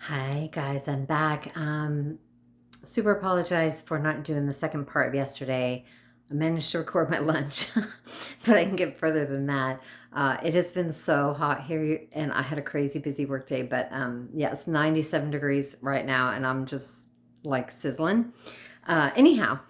Hi guys, I'm back. Super apologize for not doing the second part of yesterday. I managed to record my lunch, but I can get further than that. It has been so hot here, and I had a crazy busy work day. But yeah, it's 97 degrees right now, and I'm just like sizzling. Anyhow,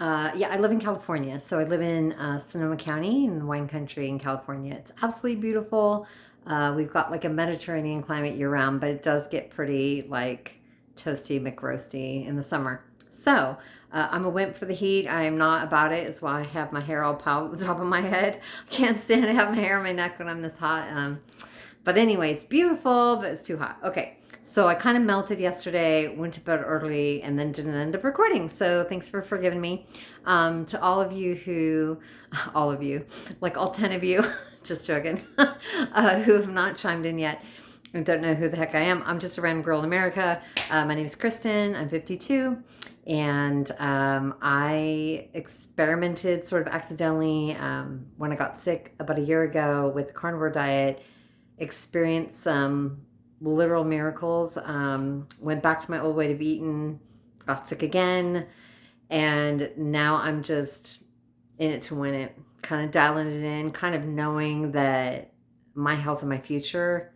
yeah, I live in California, so I live in Sonoma County in the wine country in California. It's absolutely beautiful. We've got like a Mediterranean climate year round, but it does get pretty like toasty McRoasty in the summer. So I'm a wimp for the heat. I am not about it. It's why I have my hair all piled at the top of my head. I can't stand to have my hair on my neck when I'm this hot. But anyway, it's beautiful, but it's too hot. Okay, so I kind of melted yesterday, went to bed early, and then didn't end up recording. So thanks for forgiving me. To all of you, like all 10 of you, just joking, who have not chimed in yet and don't know who the heck I am. I'm just a random girl in America. My name is Kristen. I'm 52. And I experimented sort of accidentally when I got sick about a year ago with the carnivore diet, experienced some literal miracles. Went back to my old way of eating, got sick again, and now I'm just in it to win it, kind of dialing it in, kind of knowing that my health and my future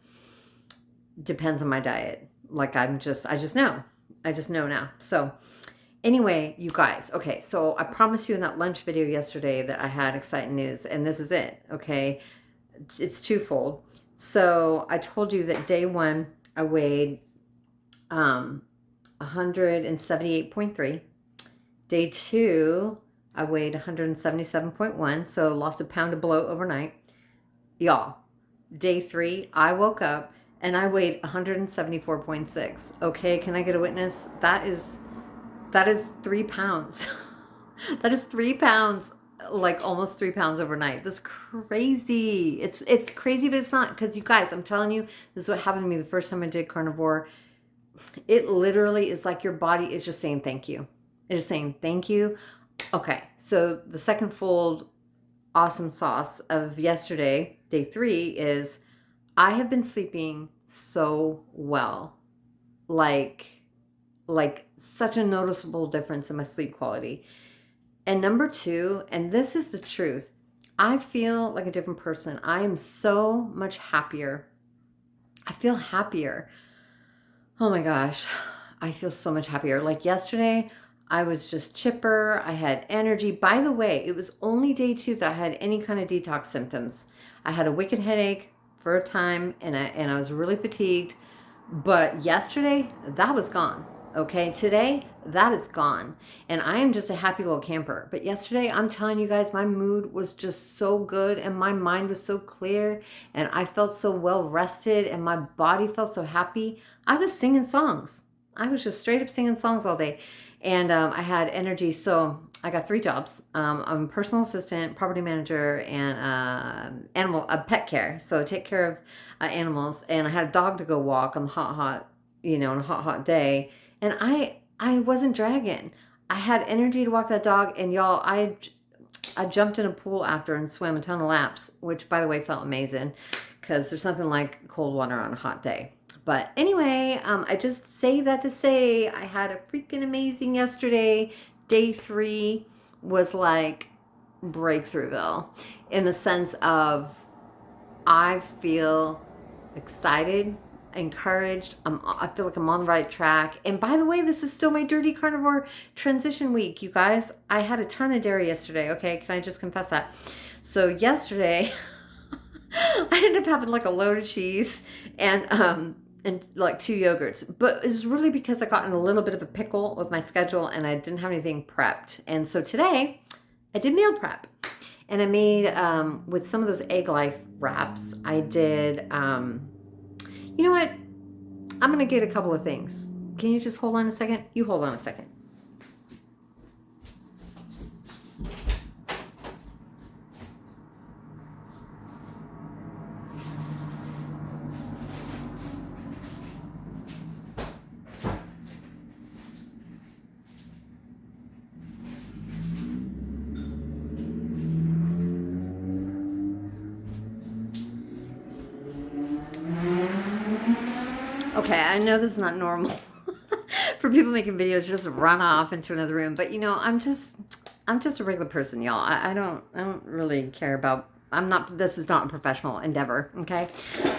depends on my diet. Like I just know. I just know now. So anyway, you guys, okay, so I promised you in that lunch video yesterday that I had exciting news, and this is it, okay? It's twofold. So I told you that day one, I weighed 178.3. Day two, I weighed 177.1, so lost a pound of bloat overnight. Y'all, day three, I woke up and I weighed 174.6. Okay, can I get a witness? That is 3 pounds. That is 3 pounds, like almost 3 pounds overnight. That's crazy. It's crazy, but it's not, because you guys, I'm telling you, this is what happened to me the first time I did carnivore. It literally is like your body is just saying thank you. It is saying thank you. Okay, so the second fold awesome sauce of yesterday, day three, is I have been sleeping so well. Like such a noticeable difference in my sleep quality. And number two, and this is the truth, I feel like a different person. I am so much happier. I feel happier. Oh my gosh, I feel so much happier. Like yesterday, I was just chipper. I had energy. By the way, it was only day two that I had any kind of detox symptoms. I had a wicked headache for a time, and I was really fatigued. But yesterday, that was gone. Okay, today, that is gone. And I am just a happy little camper. But yesterday, I'm telling you guys, my mood was just so good, and my mind was so clear, and I felt so well rested, and my body felt so happy. I was singing songs. I was just straight up singing songs all day. And I had energy. So I got 3 jobs. I'm a personal assistant, property manager, and pet care. So I take care of animals. And I had a dog to go walk on the hot, on a hot day. And I wasn't dragging. I had energy to walk that dog. And y'all, I jumped in a pool after and swam a ton of laps, which by the way felt amazing, because there's nothing like cold water on a hot day. But anyway, I just say that to say I had a freaking amazing yesterday. Day 3 was like Breakthroughville, in the sense of I feel excited, encouraged. I feel like I'm on the right track. And by the way, this is still my dirty carnivore transition week, you guys. I had a ton of dairy yesterday. Okay, can I just confess that? So yesterday, I ended up having like a load of cheese and like 2 yogurts. But it was really because I got in a little bit of a pickle with my schedule and I didn't have anything prepped. And so today I did meal prep, and I made with some of those egg life wraps. I did you know what? I'm gonna get a couple of things. Can you just hold on a second? You hold on a second. Okay, I know this is not normal for people making videos just run off into another room, but you know, I'm just a regular person, y'all. I don't really care about. This is not a professional endeavor. Okay.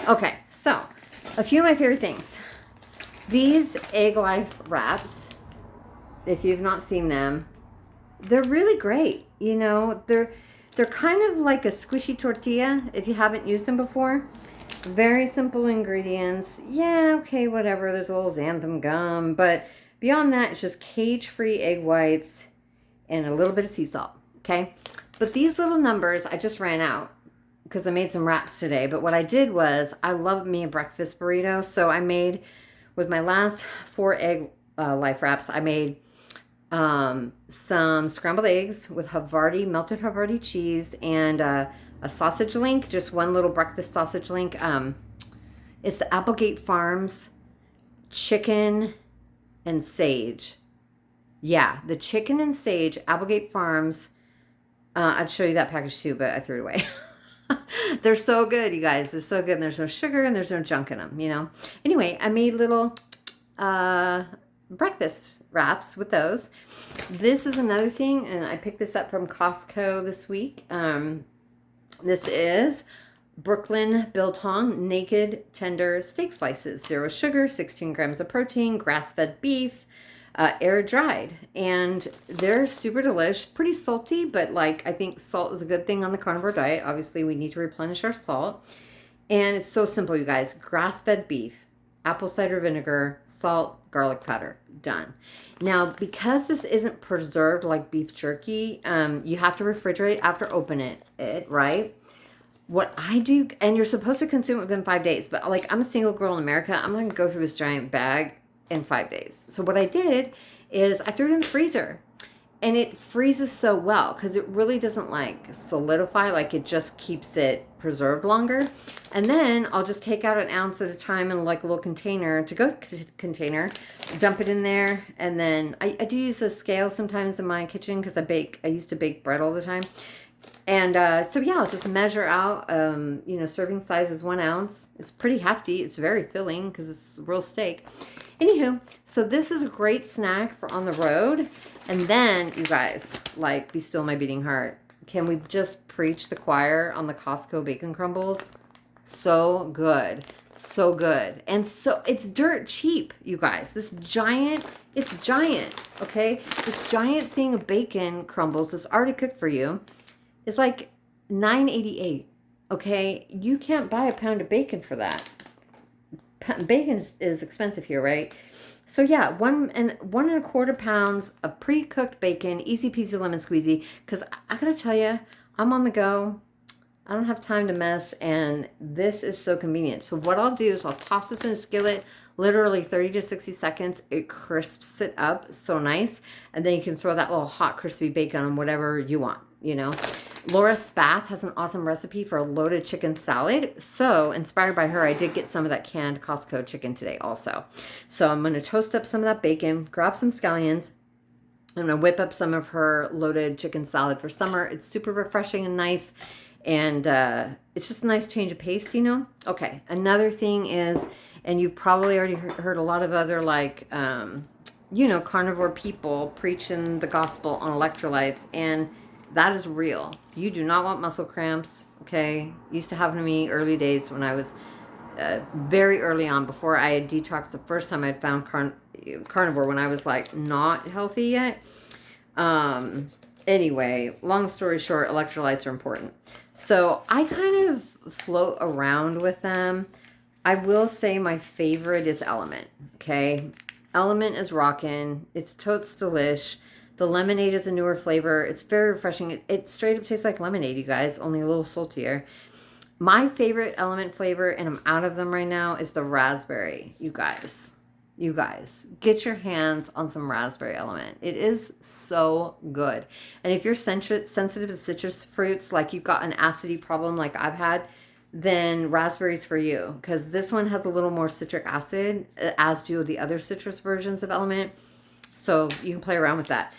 Okay. So, a few of my favorite things. These Egg Life wraps. If you've not seen them, they're really great. You know, they're kind of like a squishy tortilla. If you haven't used them before. Very simple ingredients. Yeah, okay, whatever. There's a little xanthan gum. But beyond that, it's just cage-free egg whites and a little bit of sea salt. Okay? But these little numbers, I just ran out because I made some wraps today. But what I did was, I love me a breakfast burrito. So I made, with my last 4 Egg Life wraps, I made some scrambled eggs with melted Havarti cheese, and a sausage link, just one little breakfast sausage link. It's the Applegate Farms chicken and sage. Yeah, the chicken and sage, Applegate Farms. I'd show you that package too, but I threw it away. They're so good, you guys. They're so good, and there's no sugar and there's no junk in them, you know. Anyway, I made little breakfast wraps with those. This is another thing, and I picked this up from Costco this week. This is Brooklyn Biltong Naked Tender Steak Slices. 0 sugar, 16 grams of protein, grass-fed beef, air dried. And they're super delish, pretty salty, but like I think salt is a good thing on the carnivore diet. Obviously, we need to replenish our salt. And it's so simple, you guys. Grass-fed beef, apple cider vinegar, salt, garlic powder. Done. Now, because this isn't preserved like beef jerky, you have to refrigerate after opening it, right? What I do, and you're supposed to consume it within 5 days, but like I'm a single girl in America, I'm going to go through this giant bag in 5 days. So what I did is I threw it in the freezer, and it freezes so well because it really doesn't like solidify, like it just keeps it preserved longer. And then I'll just take out an ounce at a time in like a little container, to-go container, dump it in there. And then I do use a scale sometimes in my kitchen because I used to bake bread all the time. And so yeah, I'll just measure out, you know, serving size is 1 ounce. It's pretty hefty. It's very filling because it's real steak. Anywho, so this is a great snack for on the road. And then, you guys, like, be still my beating heart. Can we just preach the choir on the Costco bacon crumbles? So good. So good. And so, it's dirt cheap, you guys. It's giant, okay? This giant thing of bacon crumbles that's already cooked for you is like $9.88, okay? You can't buy a pound of bacon for that. Bacon is expensive here, right? So yeah, 1.25 pounds of pre-cooked bacon, easy peasy lemon squeezy. Because I gotta tell you, I'm on the go. I don't have time to mess, and this is so convenient. So what I'll do is I'll toss this in a skillet, literally 30 to 60 seconds. It crisps it up so nice, and then you can throw that little hot crispy bacon on whatever you want, you know. Laura Spath has an awesome recipe for a loaded chicken salad. So, inspired by her, I did get some of that canned Costco chicken today also. So, I'm going to toast up some of that bacon, grab some scallions. I'm going to whip up some of her loaded chicken salad for summer. It's super refreshing and nice. And it's just a nice change of pace, you know. Okay, another thing is, and you've probably already heard a lot of other, like, you know, carnivore people preaching the gospel on electrolytes. And that is real. You do not want muscle cramps, okay? Used to happen to me early days when I was very early on, before I had detoxed the first time I'd found carnivore, when I was like not healthy yet. Anyway, long story short, electrolytes are important. So I kind of float around with them. I will say my favorite is Element, okay? Element is rockin'. It's totes delish. The lemonade is a newer flavor. It's very refreshing. It straight up tastes like lemonade, you guys, only a little saltier. My favorite Element flavor, and I'm out of them right now, is the raspberry. You guys, get your hands on some raspberry Element. It is so good. And if you're sensitive to citrus fruits, like you've got an acidity problem like I've had, then raspberry's for you. Because this one has a little more citric acid, as do the other citrus versions of Element. So you can play around with that.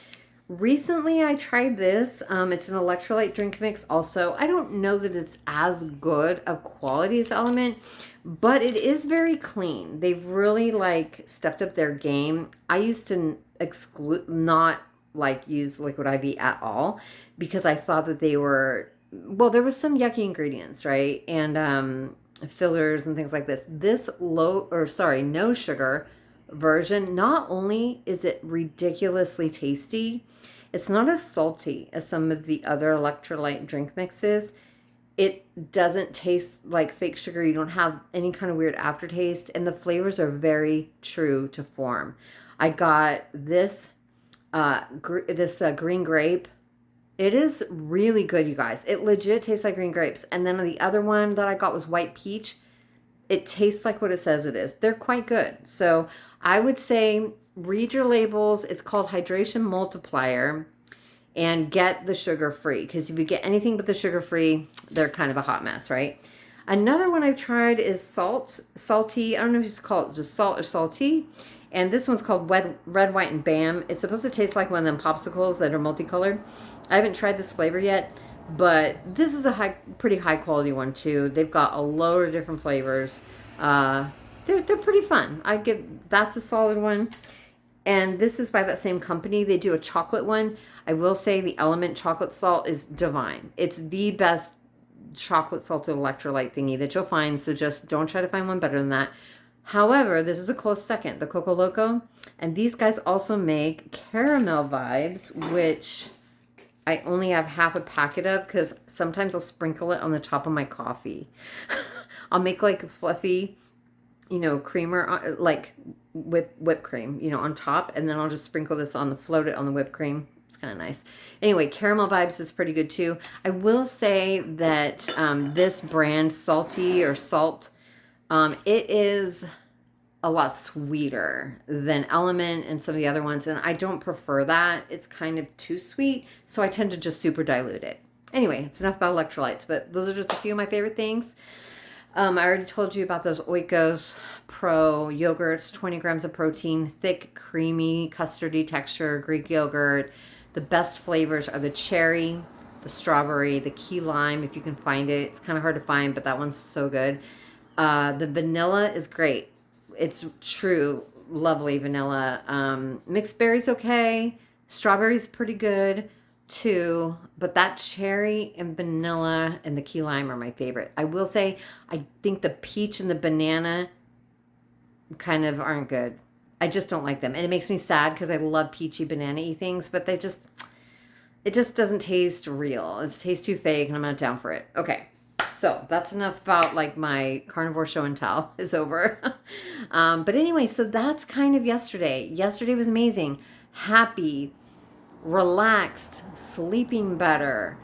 Recently, I tried this. It's an electrolyte drink mix also. I don't know that it's as good of quality as Element, but it is very clean. They've really like stepped up their game. I used to exclude, not like use Liquid IV at all because I thought that they were, well, there was some yucky ingredients, right? And fillers and things like this. This no sugar version, not only is it ridiculously tasty, it's not as salty as some of the other electrolyte drink mixes. It doesn't taste like fake sugar. You don't have any kind of weird aftertaste, and the flavors are very true to form. I got this green grape. It is really good, you guys. It legit tastes like green grapes. And then the other one that I got was white peach. It tastes like what it says it is. They're quite good. So I would say read your labels. It's called Hydration Multiplier, and get the sugar free, because if you get anything but the sugar free, they're kind of a hot mess, right? Another one I've tried is salty. I don't know if you call it just salt or salty. And this one's called Red, White, and Bam. It's supposed to taste like one of them popsicles that are multicolored. I haven't tried this flavor yet, but this is a pretty high quality one too. They've got a load of different flavors. They're pretty fun. That's a solid one. And this is by that same company. They do a chocolate one. I will say the Element chocolate salt is divine. It's the best chocolate salted electrolyte thingy that you'll find. So just don't try to find one better than that. However, this is a close second, the Coco Loco. And these guys also make caramel vibes, which I only have half a packet of because sometimes I'll sprinkle it on the top of my coffee. I'll make like a fluffy, creamer, like whipped cream, on top. And then I'll just sprinkle this float it on the whipped cream. It's kind of nice. Anyway, caramel vibes is pretty good too. I will say that this brand, Salty or Salt, it is a lot sweeter than Element and some of the other ones, and I don't prefer that. It's kind of too sweet, so I tend to just super dilute it. Anyway, it's enough about electrolytes, but those are just a few of my favorite things. I already told you about those Oikos Pro yogurts, 20 grams of protein, thick, creamy, custardy texture, Greek yogurt. The best flavors are the cherry, the strawberry, the key lime, if you can find it. It's kind of hard to find, but that one's so good. The vanilla is great. It's true, lovely vanilla. Mixed berries okay. Strawberries pretty good too. But that cherry and vanilla and the key lime are my favorite. I will say, I think the peach and the banana kind of aren't good. I just don't like them. And it makes me sad because I love peachy banana-y things, but it just doesn't taste real. It tastes too fake and I'm not down for it. Okay. So that's enough about like my carnivore show and tell is over. But anyway, so that's kind of yesterday. Yesterday was amazing. Happy, relaxed, sleeping better.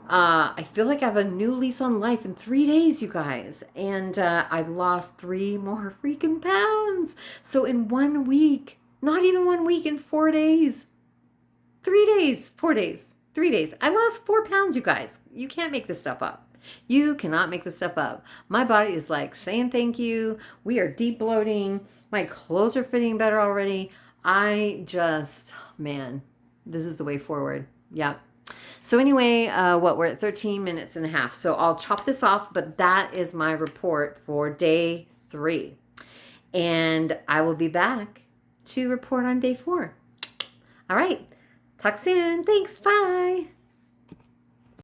I feel like I have a new lease on life in 3 days, you guys. And I lost 3 more freaking pounds. So in 1 week, not even 1 week, in 4 days. 3 days, 4 days, 3 days. I lost 4 pounds, you guys. You can't make this stuff up. You cannot make this stuff up. My body is like saying thank you. We are deep bloating. My clothes are fitting better already. Man, this is the way forward. Yep. So anyway, we're at 13 minutes and a half. So I'll chop this off, but that is my report for day 3. And I will be back to report on day 4. All right. Talk soon. Thanks. Bye.